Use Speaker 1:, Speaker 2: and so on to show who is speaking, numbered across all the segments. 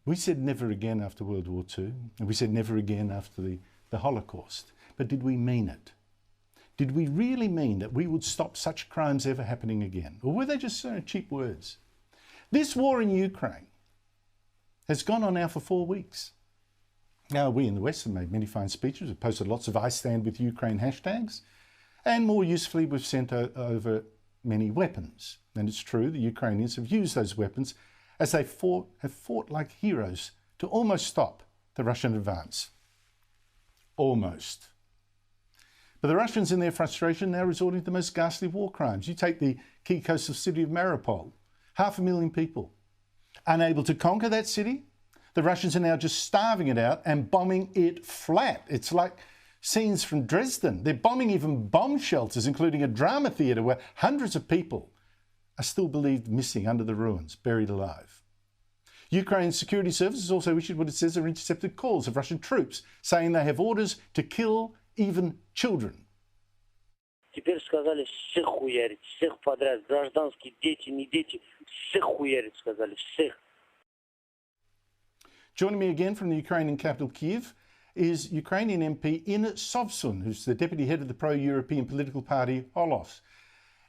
Speaker 1: We said never again after World War II, and we said never again after the Holocaust. But did we mean it? Did we really mean that we would stop such crimes ever happening again? Or were they just cheap words? This war in Ukraine has gone on now for 4 weeks. Now, we in the West have made many fine speeches. We've posted lots of I Stand With Ukraine hashtags. And more usefully, we've sent over many weapons. And it's true, the Ukrainians have used those weapons as they have fought like heroes to almost stop the Russian advance. Almost. But the Russians, in their frustration, now resorting to the most ghastly war crimes. You take the key coastal city of Mariupol, 500,000 people. Unable to conquer that city, the Russians are now just starving it out and bombing it flat. It's like scenes from Dresden. They're bombing even bomb shelters, including a drama theatre where hundreds of people are still believed missing under the ruins, buried alive. Ukraine's security services also issued what it says are intercepted calls of Russian troops, saying they have orders to kill even children.
Speaker 2: Теперь сказали всех хуярить, всех подряд, гражданские, дети, не дети, всех хуярить сказали, всех.
Speaker 1: Joining me again from the Ukrainian capital Kyiv is Ukrainian MP Inna Sovsun, who's the deputy head of the pro-European political party Holos.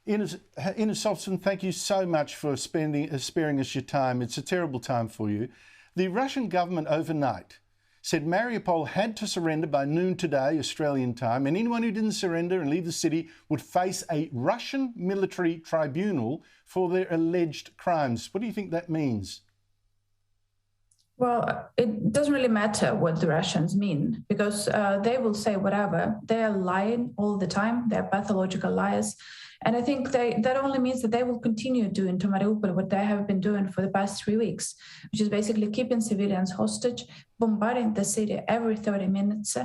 Speaker 1: Inna Sovsun, thank you so much for sparing us your time. It's a terrible time for you. The Russian government overnight said Mariupol had to surrender by noon today, Australian time, and anyone who didn't surrender and leave the city would face a Russian military tribunal for their alleged crimes. What do you think that means?
Speaker 3: Well, it doesn't really matter what the Russians mean, because they will say whatever. They are lying all the time. They're pathological liars. And I think that only means that they will continue doing to Mariupol what they have been doing for the past 3 weeks, which is basically keeping civilians hostage, bombarding the city every 30 minutes,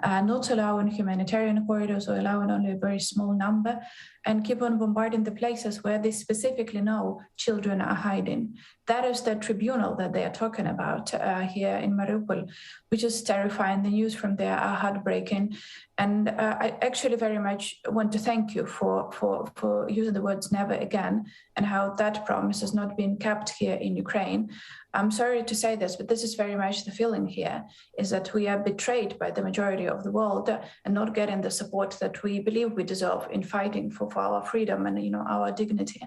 Speaker 3: not allowing humanitarian corridors or allowing only a very small number, and keep on bombarding the places where they specifically know children are hiding. That is the tribunal that they are talking about here in Mariupol, which is terrifying. The news from there are heartbreaking. And I actually very much want to thank you for using the words never again, and how that promise has not been kept here in Ukraine. I'm sorry to say this, but this is very much the feeling here, is that we are betrayed by the majority of the world and not getting the support that we believe we deserve in fighting for our freedom and our dignity.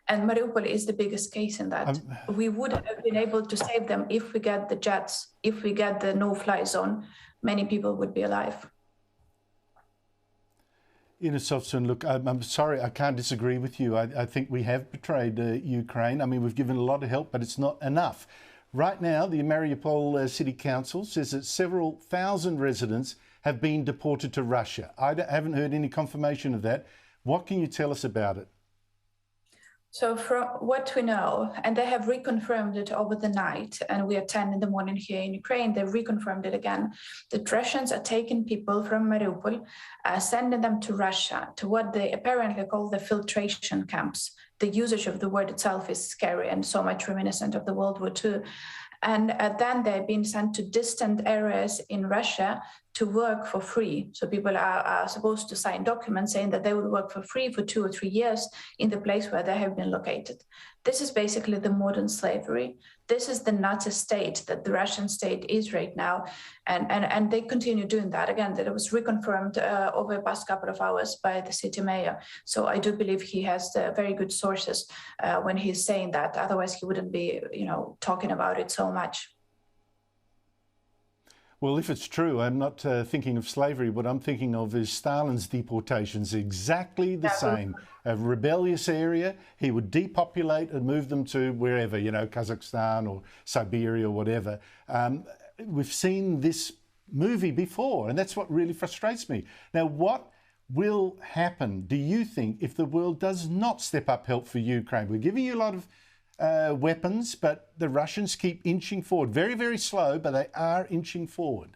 Speaker 3: And Mariupol is the biggest case in that. We would have been able to save them if we get the jets, if we get the no-fly zone. Many people would be alive.
Speaker 1: Inna Sovsun, look, I'm sorry, I can't disagree with you. I think we have betrayed Ukraine. I mean, we've given a lot of help, but it's not enough. Right now, the Mariupol City Council says that several thousand residents have been deported to Russia. I haven't heard any confirmation of that. What can you tell us about it?
Speaker 3: So from what we know, and they have reconfirmed it over the night, and we are 10 in the morning here in Ukraine, they've reconfirmed it again, that Russians are taking people from Mariupol, sending them to Russia, to what they apparently call the filtration camps. The usage of the word itself is scary and so much reminiscent of the World War II. And then they're being sent to distant areas in Russia to work for free. So people are supposed to sign documents saying that they will work for free for 2 or 3 years in the place where they have been located. This is basically the modern slavery. This is the Nazi state that the Russian state is right now. And they continue doing that. Again, that it was reconfirmed over the past couple of hours by the city mayor. So I do believe he has very good sources when he's saying that. Otherwise, he wouldn't be, talking about it so much.
Speaker 1: Well, if it's true, I'm not thinking of slavery. What I'm thinking of is Stalin's deportations, exactly the same. A rebellious area, he would depopulate and move them to wherever, Kazakhstan or Siberia or whatever. We've seen this movie before, and that's what really frustrates me. Now, what will happen, do you think, if the world does not step up help for Ukraine? We're giving you a lot of weapons, but the Russians keep inching forward. Very, very slow, but they are inching forward.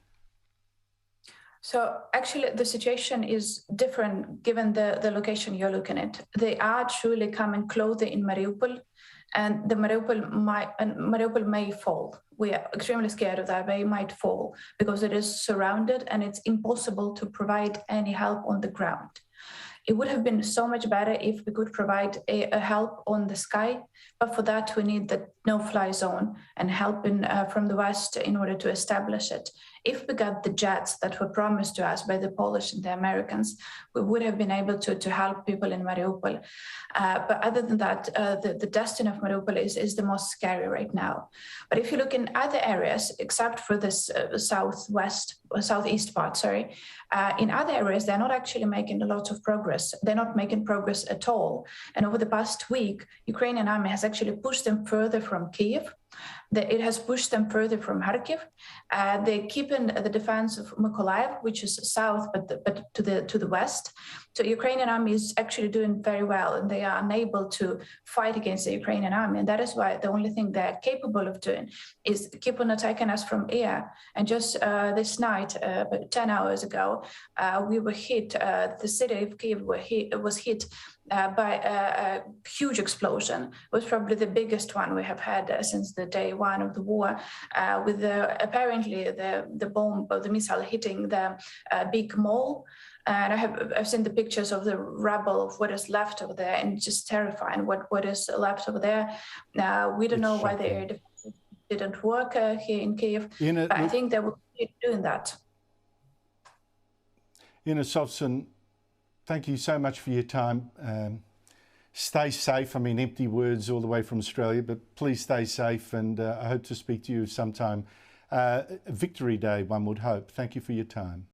Speaker 3: So actually, the situation is different given the location you're looking at. They are truly coming closer in Mariupol, and the Mariupol may fall. We are extremely scared of that, but it might fall because it is surrounded and it's impossible to provide any help on the ground. It would have been so much better if we could provide a help on the sky, but for that we need the no-fly zone and help from the West in order to establish it. If we got the jets that were promised to us by the Polish and the Americans, we would have been able to help people in Mariupol. But other than that, the destiny of Mariupol is the most scary right now. But if you look in other areas, except for this southeast part, in other areas, they're not actually making a lot of progress. They're not making progress at all. And over the past week, Ukrainian army has actually pushed them further from Kyiv. It has pushed them further from Kharkiv. They keep in the defense of Mykolaiv, which is south, but to the west. So Ukrainian army is actually doing very well, and they are unable to fight against the Ukrainian army. And that is why the only thing they're capable of doing is keep on attacking us from air. And just this night, about 10 hours ago, we were hit. The city of Kyiv was hit by a huge explosion. It was probably the biggest one we have had since the day one of the war, with apparently the bomb or the missile hitting the big mall. And I've seen the pictures of the rubble of what is left over there, and it's just terrifying what is left over there. We don't know why the air defense didn't work here in Kyiv, but I think they will keep doing that.
Speaker 1: Inna Sovsun, thank you so much for your time. Stay safe. I mean, empty words all the way from Australia, but please stay safe, and I hope to speak to you sometime. Victory Day, one would hope. Thank you for your time.